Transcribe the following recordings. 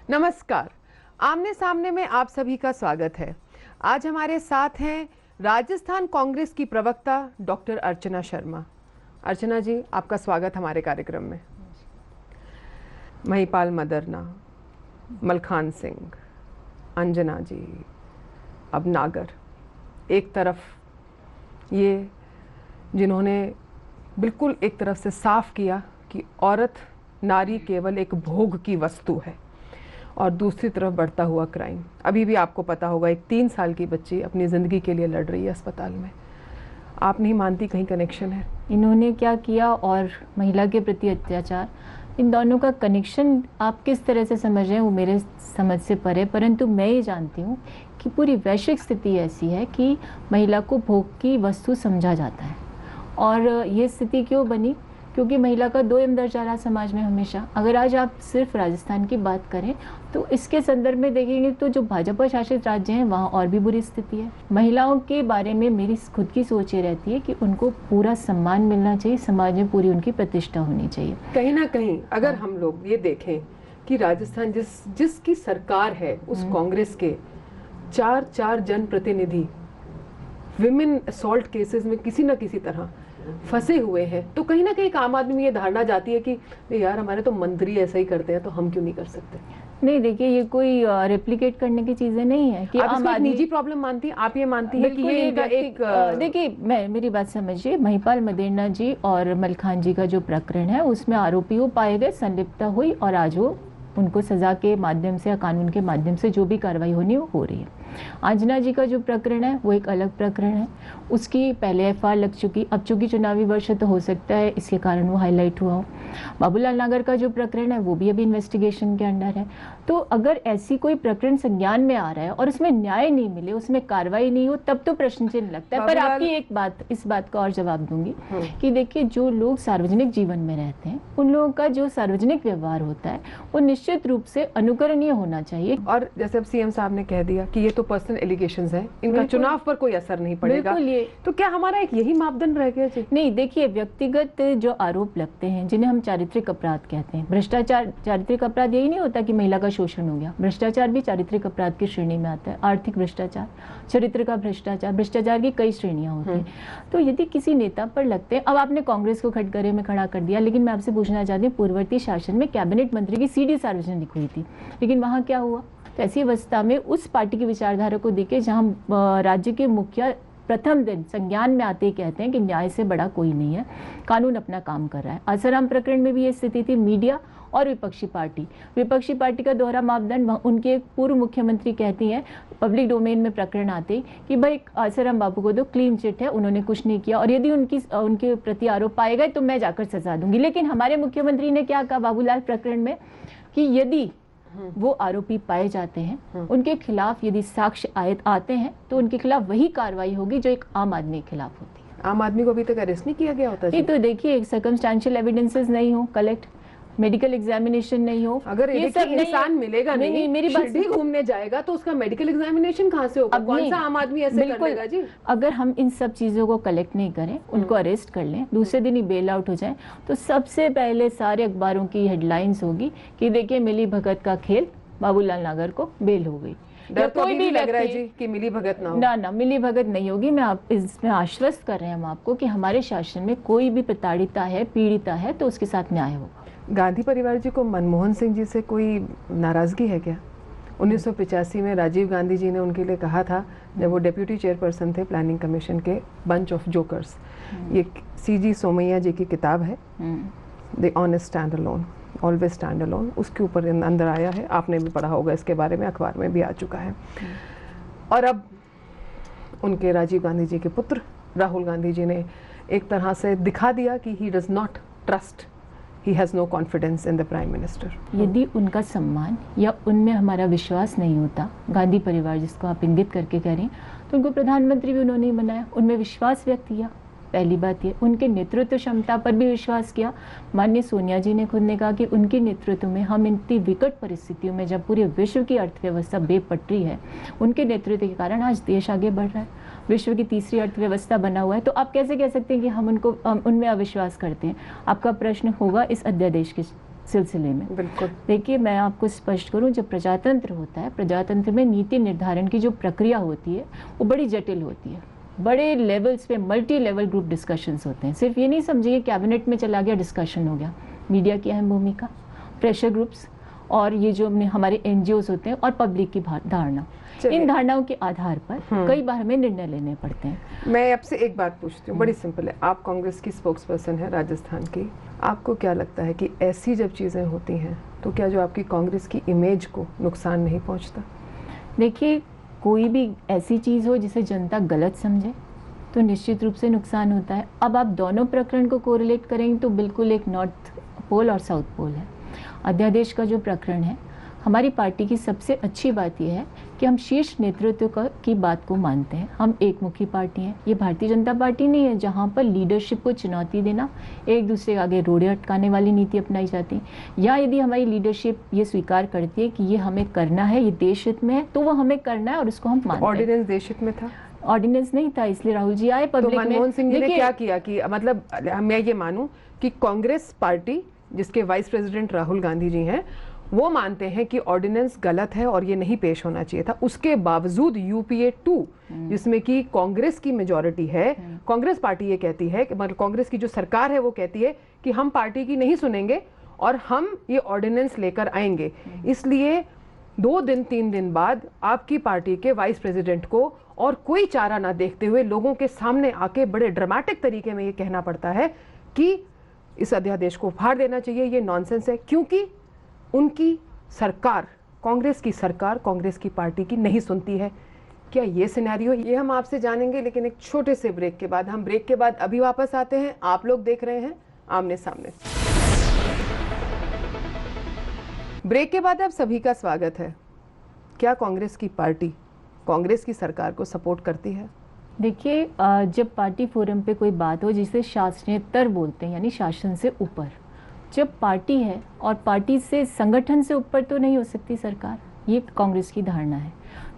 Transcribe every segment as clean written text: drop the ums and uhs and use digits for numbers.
नमस्कार। आमने सामने में आप सभी का स्वागत है। आज हमारे साथ हैं राजस्थान कांग्रेस की प्रवक्ता डॉक्टर अर्चना शर्मा। अर्चना जी, आपका स्वागत हमारे कार्यक्रम में। महिपाल मदरना, मलखान सिंह, अंजना जी, अब नागर, एक तरफ ये जिन्होंने बिल्कुल एक तरफ से साफ किया कि औरत नारी केवल एक भोग की वस्तु है, और दूसरी तरफ बढ़ता हुआ क्राइम। अभी भी आपको पता होगा, एक 3 साल की बच्ची अपनी ज़िंदगी के लिए लड़ रही है अस्पताल में। आप नहीं मानती कहीं कनेक्शन है? इन्होंने क्या किया और महिला के प्रति अत्याचार, इन दोनों का कनेक्शन आप किस तरह से समझ रहे हैं वो मेरे समझ से परे, परंतु मैं ये जानती हूँ कि पूरी वैश्विक स्थिति ऐसी है कि महिला को भोग की वस्तु समझा जाता है। और ये स्थिति क्यों बनी? क्योंकि महिला का दो दर्जा रहा समाज में हमेशा। अगर आज आप सिर्फ राजस्थान की बात करें तो इसके संदर्भ में देखेंगे तो जो भाजपा शासित राज्य हैं वहाँ और भी बुरी स्थिति है। महिलाओं के बारे में मेरी खुद की सोच ये रहती है कि उनको पूरा सम्मान मिलना चाहिए, समाज में पूरी उनकी प्रतिष्ठा होनी चाहिए। कहीं ना कहीं अगर हम लोग ये देखें कि राजस्थान जिसकी सरकार है उस कांग्रेस के 4 जनप्रतिनिधि विमेन असॉल्ट केसेस में किसी न किसी तरह फंसे हुए हैं, तो कहीं ना कहीं एक आम आदमी ये धारणा जाती है कि यार हमारे तो मंत्री ऐसा ही करते हैं तो हम क्यों नहीं कर सकते। नहीं, देखिए ये कोई रेप्लिकेट करने की चीजें नहीं है कि आप इसको निजी प्रॉब्लम मानती हैं? आप ये मानती हैं कि ये एक देखिए मेरी बात समझिए, महिपाल मदेरना जी और मलखान जी का जो प्रकरण है उसमें आरोपी वो पाए गए, संलिप्तता हुई और आज वो उनको सजा के माध्यम से या कानून के माध्यम से जो भी कार्रवाई होनी वो हो रही है। अंजना जी का जो प्रकरण है वो एक अलग प्रकरण है, उसकी पहले एफआईआर लग चुकी, अब चूंकि चुनावी वर्ष तो हो सकता है इसके कारण वो हाईलाइट हुआ हो। बाबूलाल नागर का जो प्रकरण है वो भी अभी इन्वेस्टिगेशन के अंडर है। तो अगर ऐसी कोई प्रकरण संज्ञान में आ रहा है और उसमें न्याय नहीं मिले, उसमें कार्रवाई नहीं हो, तब तो प्रश्न चिन्ह लगता है। पर आपकी एक बात, इस बात का और जवाब दूंगी कि देखिए जो लोग सार्वजनिक जीवन में रहते हैं उन लोगों का जो सार्वजनिक व्यवहार होता है वो निश्चित रूप से अनुकरणीय होना चाहिए। और जैसे अब सीएम साहब ने कह दिया कि ये तो पर्सनल एलिगेशंस हैं, इनका चुनाव पर कोई असर नहीं पड़ेगा, तो क्या हमारा एक यही मापदंड रह गया? नहीं, देखिए व्यक्तिगत जो आरोप लगते हैं जिन्हें हम चारित्रिक अपराध कहते हैं, भ्रष्टाचार चारित्रिक अपराध यही नहीं होता कि महिला का शोषण हो गया, भ्रष्टाचार भी चारित्रिक अपराध की श्रेणी में आता है। आर्थिक भ्रष्टाचार, चरित्र का भ्रष्टाचार, भ्रष्टाचार की कई श्रेणियां होती हैं। तो यदि किसी नेता पर लगते हैं, अब आपने कांग्रेस को कटघरे में खड़ा कर दिया, लेकिन मैं आपसे पूछना चाहती हूँ पूर्ववर्ती शासन में कैबिनेट मंत्री की सीडी सार्वजनिक हुई थी, लेकिन वहां क्या हुआ? तो ऐसी अवस्था में उस पार्टी की विचारधारा को देखे जहां राज्य के मुखिया प्रथम दिन संज्ञान में आते ही कहते हैं कि न्याय से बड़ा कोई नहीं है, कानून अपना काम कर रहा है। आसाराम प्रकरण में भी ये स्थिति थी। मीडिया और विपक्षी पार्टी का दोहरा मापदंड, उनके एक पूर्व मुख्यमंत्री कहती हैं पब्लिक डोमेन में प्रकरण आते कि भाई आसाराम बाबू को तो क्लीन चिट है, उन्होंने कुछ नहीं किया और यदि उनके प्रति आरोप पाए गए तो मैं जाकर सजा दूंगी। लेकिन हमारे मुख्यमंत्री ने क्या कहा बाबूलाल प्रकरण में कि यदि वो आरोपी पाए जाते हैं, उनके खिलाफ यदि साक्ष्य आते हैं तो उनके खिलाफ वही कार्रवाई होगी जो एक आम आदमी के खिलाफ होती है। आम आदमी को अभी तक अरेस्ट नहीं किया गया होता? नहीं, तो देखिए सर्कमस्टेंशियल एविडेंसेस नहीं हो कलेक्ट, मेडिकल एग्जामिनेशन नहीं हो, अगर ये सब इंसान मिलेगा नहीं, मेरी बात घूमने जाएगा तो उसका मेडिकल एग्जामिनेशन कहाँ से होगा? कौन सा आम आदमी ऐसे कर लेगा जी? अगर हम इन सब चीजों को कलेक्ट नहीं करें, उनको अरेस्ट कर लें, दूसरे दिन ही बेल आउट हो जाए, तो सबसे पहले सारे अखबारों की हेडलाइंस होगी कि देखिए मिली भगत का खेल, बाबूलाल नागर को बेल हो गई। या कोई भी लग रहा है जी कि मिली भगत ना हो? ना मिली भगत नहीं होगी। मैं आप इसमें आश्वस्त कर रहे हैं हम आपको कि हमारे शासन में कोई भी प्रताड़िता है, पीड़िता है तो उसके साथ न्याय होगा। गांधी परिवार जी को मनमोहन सिंह जी से कोई नाराजगी है क्या? 1985 में राजीव गांधी जी ने उनके लिए कहा था, जब वो डेप्यूटी चेयरपर्सन थे प्लानिंग कमीशन के, बंच ऑफ जोकर्स, ये सीजी सोमैया जी की किताब है, they honest stand alone, always stand alone, उसके ऊपर अंदर आया है, आपने भी पढ़ा होगा इसके बारे में, अखबार में भी आ चुका है। और अब उनके राजीव गांधी जी के पुत्र राहुल गांधी जी ने एक तरह से दिखा दिया कि he does not trust, he has no confidence in the prime minister। यदि उनका सम्मान या उनमें हमारा विश्वास नहीं होता, गांधी परिवार जिसको आप इंगित करके कह रही हैं, तो उनको प्रधानमंत्री भी उन्होंने बनाया, उनमें विश्वास व्यक्त किया। पहली बात ये, उनके नेतृत्व क्षमता पर भी विश्वास किया। माननीय सोनिया जी ने खुद ने कहा कि उनके नेतृत्व में हम इतनी विकट परिस्थितियों में, जब पूरे विश्व की अर्थव्यवस्था बेपटरी है, उनके नेतृत्व के कारण आज देश आगे बढ़ रहा है, विश्व की तीसरी अर्थव्यवस्था बना हुआ है। तो आप कैसे कह सकते हैं कि हम उनमें अविश्वास करते हैं? आपका प्रश्न होगा इस अध्यादेश के सिलसिले में। बिल्कुल। देखिए, मैं आपको स्पष्ट करूं, जब प्रजातंत्र होता है, प्रजातंत्र में नीति निर्धारण की जो प्रक्रिया होती है वो बड़ी जटिल होती है। बड़े लेवल्स पे मल्टी लेवल ग्रुप डिस्कशंस होते हैं। सिर्फ ये नहीं समझिए कैबिनेट में चला गया डिस्कशन हो गया। मीडिया की अहम भूमिका, प्रेशर ग्रुप्स और ये जो हमारे NGOs होते हैं और पब्लिक की धारणा, इन धारणाओं के आधार पर कई बार हमें निर्णय लेने पड़ते हैं। मैं आपसे एक बात पूछती हूँ, बड़ी सिंपल है। आप कांग्रेस की स्पोक्स पर्सन है राजस्थान की, आपको क्या लगता है कि ऐसी जब चीज़ें होती हैं तो क्या जो आपकी कांग्रेस की इमेज को नुकसान नहीं पहुँचता? देखिए, कोई भी ऐसी चीज़ हो जिसे जनता गलत समझे तो निश्चित रूप से नुकसान होता है। अब आप दोनों प्रकरण को कोरिलेट करेंगे तो बिल्कुल एक नॉर्थ पोल और साउथ पोल है। अध्यादेश का जो प्रकरण है, हमारी पार्टी की सबसे अच्छी बात यह है कि हम शीर्ष नेतृत्व की बात को मानते हैं। हम एक मुखी पार्टी हैं। ये भारतीय जनता पार्टी नहीं है जहां पर लीडरशिप को चुनौती देना, एक दूसरे के आगे रोड़े अटकाने वाली नीति अपनाई जाती है। या यदि हमारी लीडरशिप ये स्वीकार करती है कि ये हमें करना है, ये देश हित में है, तो वो हमें करना है और उसको हम मानते हैं। ऑर्डिनेंस देश हित में था? ऑर्डिनेंस नहीं था, इसलिए राहुल जी आए पब्लिक में। तो मनमोहन सिंह जी ने क्या किया कि मतलब मैं ये मानूं कि कांग्रेस पार्टी जिसके वाइस प्रेसिडेंट राहुल गांधी जी हैं, वो मानते हैं कि ऑर्डिनेंस गलत है और ये नहीं पेश होना चाहिए था। उसके बावजूद UPA 2 जिसमें कि कांग्रेस की मेजॉरिटी है, कांग्रेस पार्टी ये कहती है कि मतलब कांग्रेस की जो सरकार है वो कहती है कि हम पार्टी की नहीं सुनेंगे और हम ये ऑर्डिनेंस लेकर आएंगे। इसलिए 2 दिन 3 दिन बाद आपकी पार्टी के वाइस प्रेसिडेंट को और कोई चारा ना देखते हुए लोगों के सामने आके बड़े ड्रामेटिक तरीके में ये कहना पड़ता है कि इस अध्यादेश को फाड़ देना चाहिए, ये नॉनसेंस है, क्योंकि उनकी सरकार, कांग्रेस की सरकार, कांग्रेस की पार्टी की नहीं सुनती है। क्या ये सिनेरियो, ये हम आपसे जानेंगे लेकिन एक छोटे से ब्रेक के बाद। हम ब्रेक के बाद अभी वापस आते हैं। आप लोग देख रहे हैं आमने सामने। ब्रेक के बाद आप सभी का स्वागत है। क्या कांग्रेस की पार्टी कांग्रेस की सरकार को सपोर्ट करती है? देखिए, जब पार्टी फोरम पे कोई बात हो जिसे शासनेतर बोलते हैं, यानी शासन से ऊपर, जब पार्टी है और पार्टी से संगठन से ऊपर तो नहीं हो सकती सरकार, ये कांग्रेस की धारणा है।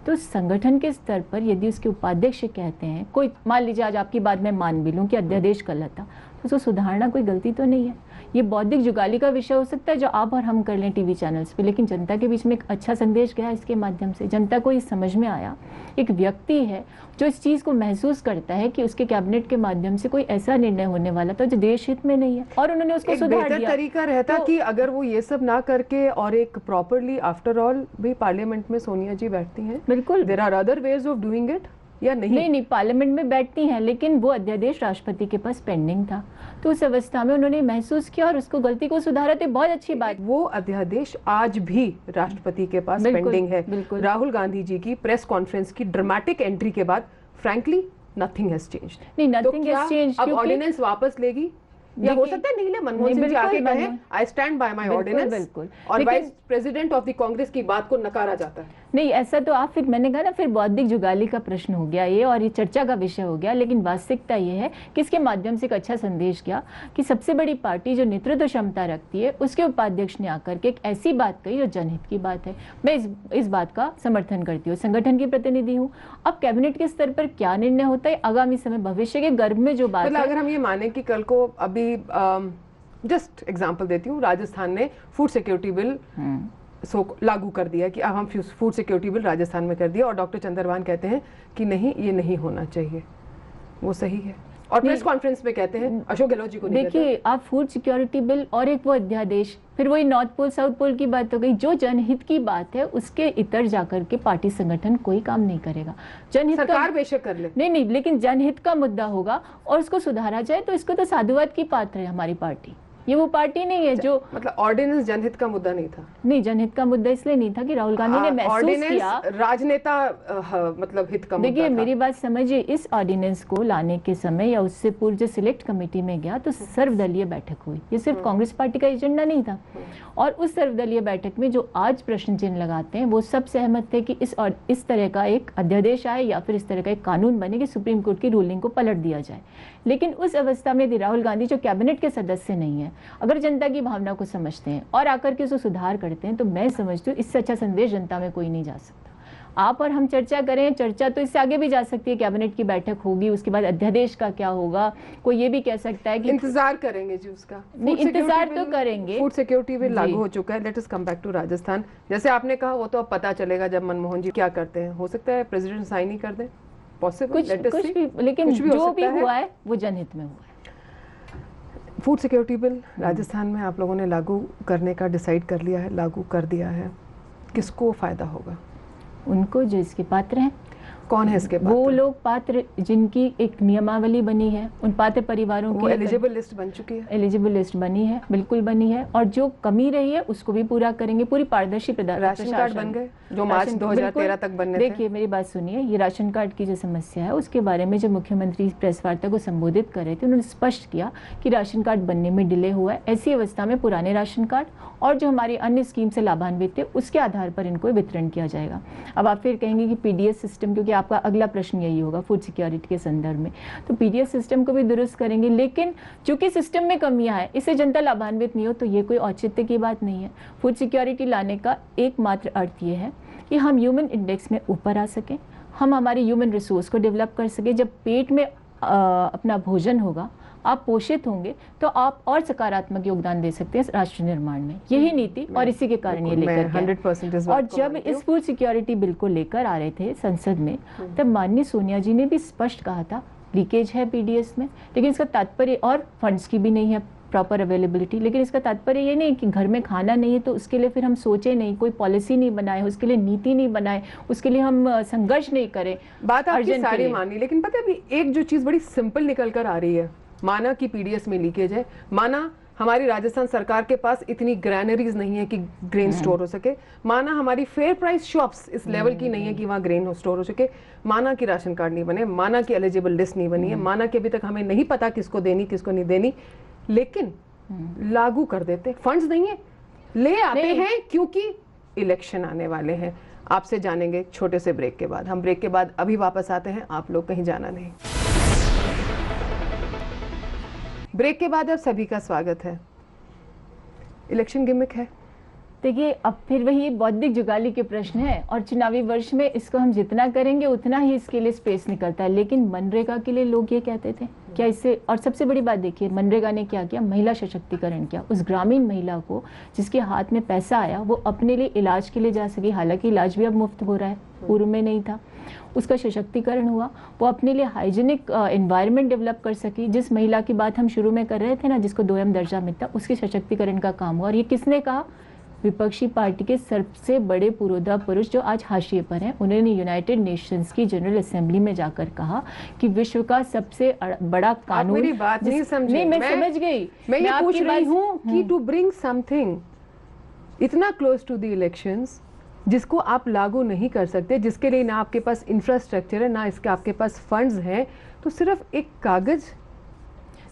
तो संगठन के स्तर पर यदि उसके उपाध्यक्ष कहते हैं, कोई मान लीजिए आज आपकी बात मैं मान भी लूँ कि अध्यादेश गलत था, तो उसको सुधारना कोई गलती तो नहीं है। ये बौद्धिक जुगाली का विषय हो सकता है जो आप और हम कर लें टीवी चैनल्स पे, लेकिन जनता के बीच में एक अच्छा संदेश गया इसके माध्यम से। जनता को ये समझ में आया, एक व्यक्ति है जो इस चीज़ को महसूस करता है कि उसके कैबिनेट के माध्यम से कोई ऐसा निर्णय होने वाला था जो देश हित में नहीं है, और उन्होंने उसको सुधार दिया। तरीका रहता कि अगर वो ये सब ना करके और एक प्रॉपरली, आफ्टर ऑल भी पार्लियामेंट में सोनिया जी बैठती हैं, बिल्कुल, there are other ways of doing it, या नहीं पार्लियामेंट में बैठती हैं, लेकिन वो अध्यादेश राष्ट्रपति के पास पेंडिंग था, तो उस अवस्था में उन्होंने महसूस किया और उसको गलती को सुधारा। तो बहुत अच्छी बात। वो अध्यादेश आज भी राष्ट्रपति के पास पेंडिंग है। राहुल गांधी जी की प्रेस कॉन्फ्रेंस की ड्रामेटिक एंट्री के बाद फ्रैंकली नथिंग हैज चेंज्ड। नहीं, नथिंग हैज चेंज्ड। अब ऑर्डिनेंस वापस लेगी या हो सकता है नहीं ले, मनमोहन सिंह जी आके कहे I stand by my ordinance, बिल्कुल, और vice president of the Congress की बात को नकारा जाता है। नहीं, ऐसा तो आप, फिर मैंने कहा ना, फिर बौद्धिक जुगाली का प्रश्न हो गया ये, और ये चर्चा का विषय हो गया। लेकिन वास्तविकता ये है कि इसके माध्यम से एक अच्छा संदेश गया कि सबसे बड़ी पार्टी जो नेतृत्व क्षमता रखती है, उसके उपाध्यक्ष ने आकर के एक ऐसी बात कही जो जनहित की बात है। मैं इस बात का समर्थन करती हूँ, संगठन की प्रतिनिधि हूँ। अब कैबिनेट के स्तर पर क्या निर्णय होता है, आगामी समय भविष्य के गर्भ में जो बात मतलब अगर हम ये माने कि कल को, अभी जस्ट एग्जाम्पल देती हूँ, राजस्थान ने फूड सिक्योरिटी बिल लागू कर दिया कि अब हम फूड सिक्योरिटी बिल राजस्थान में कर दिया, और डॉक्टर चंद्रभान कहते हैं कि नहीं, ये नहीं होना चाहिए, वो सही है, और प्रेस कॉन्फ्रेंस में कहते हैं अशोक गहलोत जी को नहीं। देखिए, आप फूड सिक्योरिटी बिल और एक वो अध्यादेश, फिर वही नॉर्थ पोल साउथ पोल की बात हो गई। जो जनहित की बात है उसके इतर जाकर के पार्टी संगठन कोई काम नहीं करेगा। जनहित सरकार बेशक कर ले, नहीं, लेकिन जनहित का मुद्दा होगा और उसको सुधारा जाए, तो इसको तो साधुवाद की पात्र है हमारी पार्टी। ये वो पार्टी नहीं है जो, मतलब ऑर्डिनेंस जनहित का मुद्दा नहीं था। नहीं, जनहित का मुद्दा इसलिए नहीं था कि राहुल गांधी ने महसूस किया राजनेता मतलब हित का मुद्दा। देखिए, मेरी बात समझिए, इस ऑर्डिनेंस को लाने के समय या उससे पूर्व जो सिलेक्ट कमेटी में गया तो सर्वदलीय बैठक हुई। ये सिर्फ कांग्रेस पार्टी का एजेंडा नहीं था, और उस सर्वदलीय बैठक में जो आज प्रश्न चिन्ह लगाते हैं वो सब सहमत थे कि इस तरह का एक अध्यादेश आए या फिर इस तरह का एक कानून बने कि सुप्रीम कोर्ट की रूलिंग को पलट दिया जाए। लेकिन उस अवस्था में यदि राहुल गांधी, जो कैबिनेट के सदस्य नहीं है, अगर जनता की भावना को समझते हैं और आकर के उसको सुधार करते हैं, तो मैं समझती हूँ इससे अच्छा संदेश जनता में कोई नहीं जा सकता। आप और हम चर्चा करें, चर्चा तो इससे आगे भी जा सकती है, कैबिनेट की बैठक होगी, उसके बाद अध्यादेश का क्या होगा, कोई ये भी कह सकता है कि इंतजार करेंगे जी उसका। नहीं, इंतजार तो करेंगे। फूड सिक्योरिटी बिल लागू हो चुका है। Let us come back to Rajasthan. जैसे आपने कहा वो तो अब पता चलेगा जब मनमोहन जी क्या करते हैं। हो सकता है प्रेसिडेंट साइन ही कर दे, पॉसिबल, कुछ भी, लेकिन जो भी हुआ है वो जनहित में हुआ है। फूड सिक्योरिटी बिल राजस्थान में आप लोगों ने लागू करने का डिसाइड कर लिया है, लागू कर दिया है। किसको फायदा होगा? उनको जो इसके पात्र हैं। कौन है इसके पात्र? वो लोग पात्र जिनकी एक नियमावली बनी है, उन पात्र परिवारों की एलिजिबल लिस्ट बन चुकी है। एलिजिबल लिस्ट बनी है, बिल्कुल बनी है, और जो कमी रही है उसको भी पूरा करेंगे। पूरी पारदर्शी राशन कार्ड बन गए जो मार्च 2013 तक बनने थे। देखिए मेरी बात सुनिए, ये राशन कार्ड की जो समस्या है उसके बारे में जब मुख्यमंत्री प्रेस वार्ता को संबोधित कर रहे थे, उन्होंने स्पष्ट किया कि राशन कार्ड बनने में डिले हुआ है। ऐसी अवस्था में पुराने राशन कार्ड और जो हमारी अन्य स्कीम से लाभान्वित थे उसके आधार पर इनको वितरण किया जाएगा। अब आप फिर कहेंगे कि पीडीएस सिस्टम, क्योंकि आपका अगला प्रश्न यही होगा फूड सिक्योरिटी के संदर्भ में, तो पीडीएस सिस्टम को भी दुरुस्त करेंगे, लेकिन चूंकि सिस्टम में कमियां हैं, इससे जनता लाभान्वित नहीं हो तो ये कोई औचित्य की बात नहीं है। फूड सिक्योरिटी लाने का एकमात्र अर्थ ये है कि हम ह्यूमन इंडेक्स में ऊपर आ सकें, हम हमारी ह्यूमन रिसोर्स को डेवलप कर सकें। जब पेट में अपना भोजन होगा, आप पोषित होंगे, तो आप और सकारात्मक योगदान दे सकते हैं राष्ट्र निर्माण में। यही नीति और इसी के कारण ये लेकर 100% और जब इस फूड सिक्योरिटी बिल को लेकर आ रहे थे संसद में, तब माननीय सोनिया जी ने भी स्पष्ट कहा था लीकेज है पीडीएस में, लेकिन इसका तात्पर्य, और फंड्स की भी नहीं है प्रॉपर अवेलेबिलिटी, लेकिन इसका तात्पर्य ये नहीं कि घर में खाना नहीं है तो उसके लिए फिर हम सोचे नहीं, कोई पॉलिसी नहीं बनाए, उसके लिए नीति नहीं बनाए, उसके लिए हम संघर्ष नहीं करें। बात आपकी सारी मानी, लेकिन पता है अभी एक जो चीज बड़ी सिंपल निकल कर आ रही है, माना कि पीडीएस में लीकेज है, माना हमारी राजस्थान सरकार के पास इतनी ग्रैनरीज नहीं है कि ग्रेन स्टोर हो सके, माना हमारी फेयर प्राइस शॉप्स इस लेवल की नहीं है कि वहाँ ग्रेन स्टोर हो सके, माना कि राशन कार्ड नहीं बने, माना कि एलिजिबल लिस्ट नहीं बनी है, माना कि अभी तक हमें नहीं पता किसको देनी किसको नहीं देनी, लेकिन लागू कर देते। फंड्स नहीं है, ले आते हैं क्योंकि इलेक्शन आने वाले हैं। आपसे जानेंगे छोटे से ब्रेक के बाद। हम ब्रेक के बाद अभी वापस आते हैं, आप लोग कहीं जाना नहीं। ब्रेक के बाद आप सभी का स्वागत है। इलेक्शन गिमिक है। देखिए अब फिर वही बौद्धिक जुगाली के प्रश्न है, और चुनावी वर्ष में इसको हम जितना करेंगे उतना ही इसके लिए स्पेस निकलता है। लेकिन मनरेगा के लिए लोग ये कहते थे क्या इससे, और सबसे बड़ी बात देखिए मनरेगा ने क्या किया, महिला सशक्तिकरण किया। उस ग्रामीण महिला को जिसके हाथ में पैसा आया वो अपने लिए इलाज के लिए जा सकी, हालांकि इलाज भी अब मुफ्त हो रहा है, पूर्व में नहीं था। उसका सशक्तिकरण हुआ, वो अपने लिए हाइजीनिक एनवायरनमेंट डेवलप कर सकी। जिस महिला की बात हम शुरू में कर रहे थे ना, जिसको दोयम दर्जा मिलता, उसके सशक्तिकरण का काम हुआ। और ये किसने कहा? विपक्षी पार्टी के सबसे बड़े पुरोधा पुरुष जो आज हाशिए पर हैं, उन्होंने यूनाइटेड नेशंस की जनरल असेंबली में जाकर कहा कि विश्व का सबसे बड़ा कानून। मेरी बात नहीं समझे। नहीं, मैं समझ गई। मैं ये पूछ रही हूँ कि टू ब्रिंग समथिंग इतना क्लोज टू द इलेक्शंस जिसको आप लागू नहीं कर सकते, जिसके लिए ना आपके पास इंफ्रास्ट्रक्चर है ना इसके आपके पास फंड्स हैं, तो सिर्फ एक कागज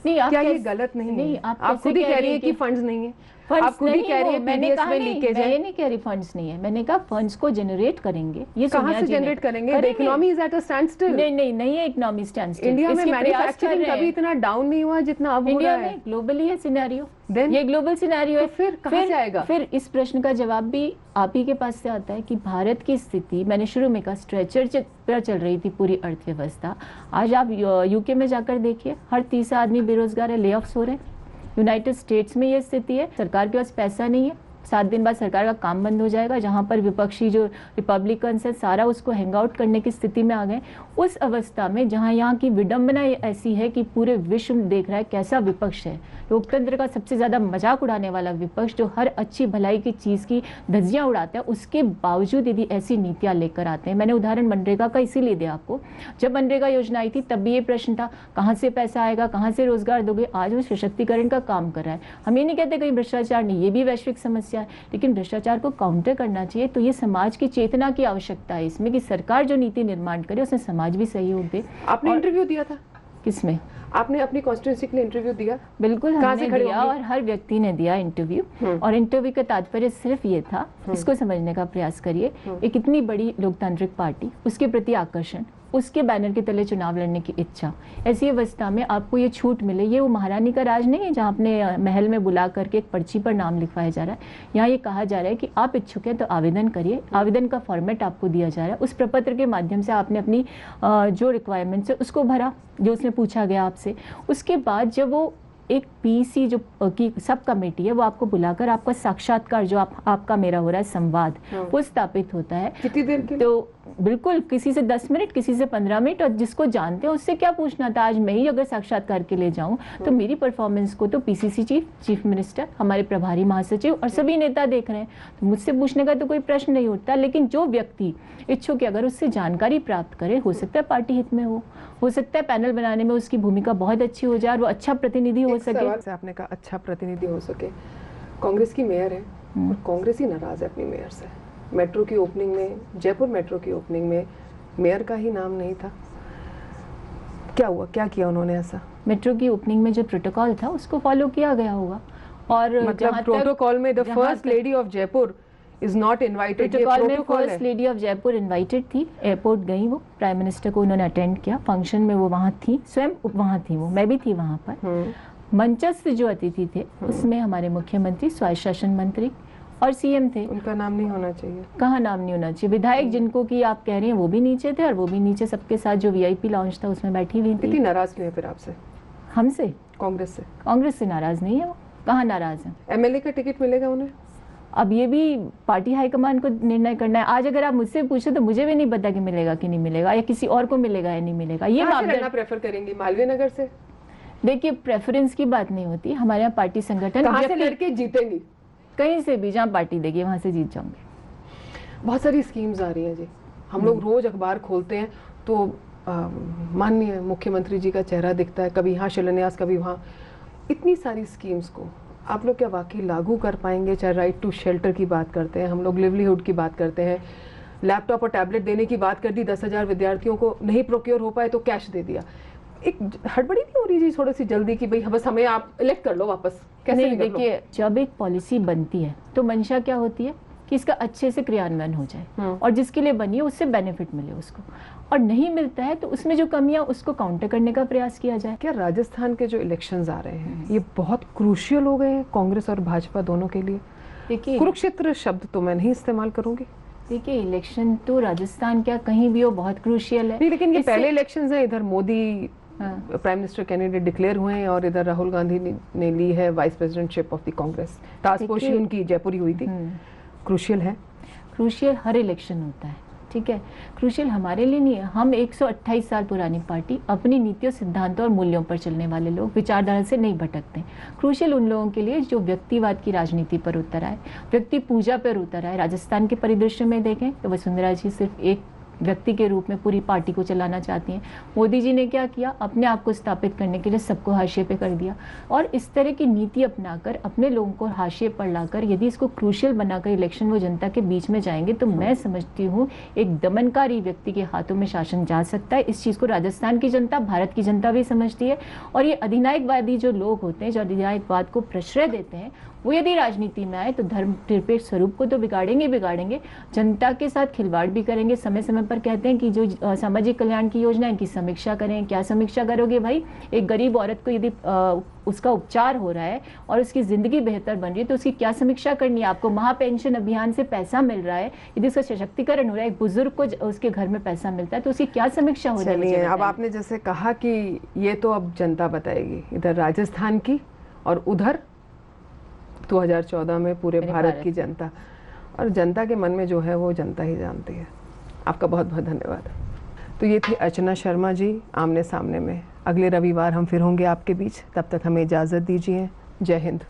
नहीं, क्या ये गलत नहीं है? आप खुद ही कह रही है कि फंड्स नहीं है, आप खुद ही कह रही है पीडीएस में लीकेज है। मैं नहीं कह रही फंड्स नहीं है, मैंने कहा फंड्स को जनरेट करेंगे। ये कहां से जनरेट करेंगे? The economy is at a stand still. नहीं है इकोनॉमी स्टैंड स्टिल। इंडिया में मैन्युफैक्चरिंग कभी इतना डाउन नहीं हुआ जितना अब हो रहा है। इंडिया में ग्लोबली है सिनेरियो, Then? ये ग्लोबल सिनेरियो है। तो फिर कहां से आएगा? फिर इस प्रश्न का जवाब भी आप ही के पास से आता है कि भारत की स्थिति, मैंने शुरू में कहा स्ट्रेचर पर चल रही थी पूरी अर्थव्यवस्था। आज आप यूके में जाकर देखिए, हर तीसरा आदमी बेरोजगार है, ले ऑफ्स हो रहे हैं। यूनाइटेड स्टेट्स में ये स्थिति है, सरकार के पास पैसा नहीं है, 7 दिन बाद सरकार का काम बंद हो जाएगा। जहां पर विपक्षी जो रिपब्लिकन्स है सारा उसको हैंग आउट करने की स्थिति में आ गए। उस अवस्था में जहां यहाँ की विडंबना ऐसी है कि पूरे विश्व देख रहा है कैसा विपक्ष है, लोकतंत्र का सबसे ज्यादा मजाक उड़ाने वाला विपक्ष जो हर अच्छी भलाई की चीज की धज्जियां उड़ाता है, उसके बावजूद यदि ऐसी नीतियां लेकर आते हैं। मैंने उदाहरण मनरेगा का इसीलिए दिया आपको। जब मनरेगा योजना आई थी तब भी ये प्रश्न था कहाँ से पैसा आएगा, कहाँ से रोजगार दोगे। आज वो सशक्तिकरण का काम कर रहा है। हम ये नहीं कहते कहीं भ्रष्टाचार नहीं, ये भी वैश्विक समस्या है, लेकिन भ्रष्टाचार को काउंटर करना चाहिए। तो ये समाज की चेतना की आवश्यकता है इसमें कि सरकार जो नीति निर्माण करे उसमें समाज भी सहयोग दे। आपने इंटरव्यू दिया था? किसमें? आपने अपनी कॉन्स्टिट्यूंसी के लिए इंटरव्यू दिया? बिल्कुल हमने दिया, और हर व्यक्ति ने दिया इंटरव्यू। और इंटरव्यू का तात्पर्य सिर्फ ये था, इसको समझने का प्रयास करिए, एक इतनी बड़ी लोकतांत्रिक पार्टी, उसके प्रति आकर्षण, उसके बैनर के तले चुनाव लड़ने की इच्छा। ऐसी अवस्था में आपको ये छूट मिले, ये वो महारानी का राज नहीं है जहाँ अपने महल में बुला करके एक पर्ची पर नाम लिखवाया जा रहा है। यहाँ ये कहा जा रहा है कि आप इच्छुक हैं तो आवेदन करिए, आवेदन का फॉर्मेट आपको दिया जा रहा है, उस प्रपत्र के माध्यम से आपने अपनी जो रिक्वायरमेंट्स है उसको भरा, जो उसमें पूछा गया आपसे। उसके बाद जब वो एक पीसी जो की सब कमेटी है वो आपको बुलाकर आपका साक्षात्कार जो आपका मेरा हो रहा है संवाद, वो स्थापित होता है। कितनी देर के? तो बिल्कुल किसी से 10 मिनट, किसी से 15 मिनट, और जिसको जानते हैं उससे क्या पूछना था। आज मैं ही अगर साक्षात्कार के लिए जाऊं तो मेरी परफॉर्मेंस को तो पीसीसी चीफ मिनिस्टर, हमारे प्रभारी महासचिव और सभी नेता देख रहे हैं, तो मुझसे पूछने का तो कोई प्रश्न नहीं उठता। लेकिन जो व्यक्ति इच्छुक है अगर उससे जानकारी प्राप्त करे, हो सकता है पार्टी हित में हो सकता है पैनल बनाने में उसकी भूमिका बहुत अच्छी हो जाए और वो अच्छा प्रतिनिधि हो सके। से आपने कहा अच्छा प्रतिनिधि हो सके। कांग्रेस की मेयर है और कांग्रेस ही नाराज है अपनी मेयर से। मेट्रो की ओपनिंग में, जयपुर मेट्रो की ओपनिंग में मेयर का ही नाम नहीं था। क्या हुआ, क्या किया उन्होंने ऐसा? मेट्रो की ओपनिंग में जो प्रोटोकॉल था उसको फॉलो किया गया होगा। और मतलब प्रोटोकॉल में the first lady of Jaipur is not invited. Protocol में first lady of Jaipur invited थी, एयरपोर्ट गई वो, प्राइम मिनिस्टर को उन्होंने अटेंड किया, फंक्शन में वो वहाँ थी, स्वयं वहाँ थी वो, मैं भी थी वहाँ पर। मंचस्थ जो अतिथि थे उसमें हमारे मुख्यमंत्री, स्वायत्त शासन मंत्री और सीएम थे। उनका नाम नहीं होना चाहिए? कहाँ नाम नहीं होना चाहिए? विधायक जिनको की आप कह रही हैं वो भी नीचे थे और वो भी नीचे सबके साथ जो वीआईपी लाउंज था उसमें बैठी हुई थी। इतनी नाराज क्यों है फिर आपसे? हमसे? कांग्रेस से? कांग्रेस से नाराज नहीं है वो, कहाँ नाराज है। एमएलए का टिकट मिलेगा उन्हें? अब ये भी पार्टी हाईकमान को निर्णय करना है। आज अगर आप मुझसे पूछे तो मुझे भी नहीं पता कि मिलेगा कि नहीं मिलेगा, या किसी और को मिलेगा या नहीं मिलेगा। ये मापदंड प्रेफर करेंगे मालवीय नगर से? देखिए, प्रेफरेंस की बात नहीं होती हमारे यहाँ। पार्टी संगठन कहाँ से लड़के जीतेंगी? कहीं से भी, जहाँ पार्टी देगी वहां से जीत जाऊंगे। बहुत सारी स्कीम्स आ रही हैं जी, हम लोग रोज अखबार खोलते हैं तो माननीय मुख्यमंत्री जी का चेहरा दिखता है, कभी यहाँ शिलान्यास कभी वहाँ। इतनी सारी स्कीम्स को आप लोग क्या वाकई लागू कर पाएंगे? चाहे राइट टू शेल्टर की बात करते हैं हम लोग, लिवलीहुड की बात करते हैं, लैपटॉप और टैबलेट देने की बात कर दी, 10,000 विद्यार्थियों को नहीं प्रोक्योर हो पाए तो कैश दे दिया। एक हड़बड़ी नहीं हो रही जी थोड़ी सी जल्दी की भाई बस हमें आप इलेक्ट कर लो वापस? कैसे नहीं, देखिए, जब एक पॉलिसी बनती है तो मंशा क्या होती है कि इसका अच्छे से क्रियान्वयन हो जाए और जिसके लिए बनी है उससे बेनिफिट मिले उसको, और नहीं मिलता है तो उसमें जो कमियां उसको काउंटर करने का प्रयास किया जाए। क्या राजस्थान के जो इलेक्शंस आ रहे हैं ये बहुत क्रूशियल हो गए हैं कांग्रेस और भाजपा दोनों के लिए? देखिए, कुरुक्षेत्र शब्द तो मैं नहीं इस्तेमाल करूंगी। देखिए, इलेक्शन तो राजस्थान क्या कहीं भी हो बहुत क्रूशियल है। नहीं, लेकिन ये पहले इलेक्शंस हैं, इधर Modi prime minister candidate declare हुए हैं और इधर राहुल गांधी ने ली है vice presidentship of the Congress. ताजपोशी उनकी जयपुरी हुई थी। क्रूशियल है? क्रूशियल हर इलेक्शन होता है, ठीक है। क्रूशियल हमारे लिए नहीं है। हम 128 साल पुरानी पार्टी, अपनी नीतियों, सिद्धांतों और मूल्यों पर चलने वाले लोग, विचारधारा से नहीं भटकते। क्रूशियल उन लोगों के लिए जो व्यक्तिवाद की राजनीति पर उतर आए, व्यक्ति पूजा पर उतर आए। राजस्थान के परिदृश्य में देखें तो वसुंधरा जी सिर्फ एक व्यक्ति के रूप में पूरी पार्टी को चलाना चाहती हैं। मोदी जी ने क्या किया, अपने आप को स्थापित करने के लिए सबको हाशिए पे कर दिया, और इस तरह की नीति अपनाकर अपने लोगों को हाशिए पर लाकर यदि इसको क्रूशियल बनाकर इलेक्शन वो जनता के बीच में जाएंगे तो मैं समझती हूँ एक दमनकारी व्यक्ति के हाथों में शासन जा सकता है। इस चीज़ को राजस्थान की जनता, भारत की जनता भी समझती है। और ये अधिनायकवादी जो लोग होते हैं, जो अधिनायकवाद को प्रश्रय देते हैं, वो यदि राजनीति में आए तो धर्म निरपेक्ष स्वरूप को तो बिगाड़ेंगे, जनता के साथ खिलवाड़ भी करेंगे। समय समय पर कहते हैं कि जो सामाजिक कल्याण की योजना है इनकी समीक्षा करें। क्या समीक्षा करोगे भाई? एक गरीब औरत को यदि उसका उपचार हो रहा है और उसकी जिंदगी बेहतर बन रही है तो उसकी क्या समीक्षा करनी है? आपको महापेंशन अभियान से पैसा मिल रहा है, यदि उसका सशक्तिकरण हो रहा है, एक बुजुर्ग को उसके घर में पैसा मिलता है तो उसकी क्या समीक्षा हो रही है? अब आपने जैसे कहा कि ये तो अब जनता बताएगी, इधर राजस्थान की और उधर 2014 में पूरे भारत की जनता, और जनता के मन में जो है वो जनता ही जानती है। आपका बहुत बहुत धन्यवाद। तो ये थी अर्चना शर्मा जी आमने सामने में। अगले रविवार हम फिर होंगे आपके बीच, तब तक हमें इजाज़त दीजिए। जय हिंद।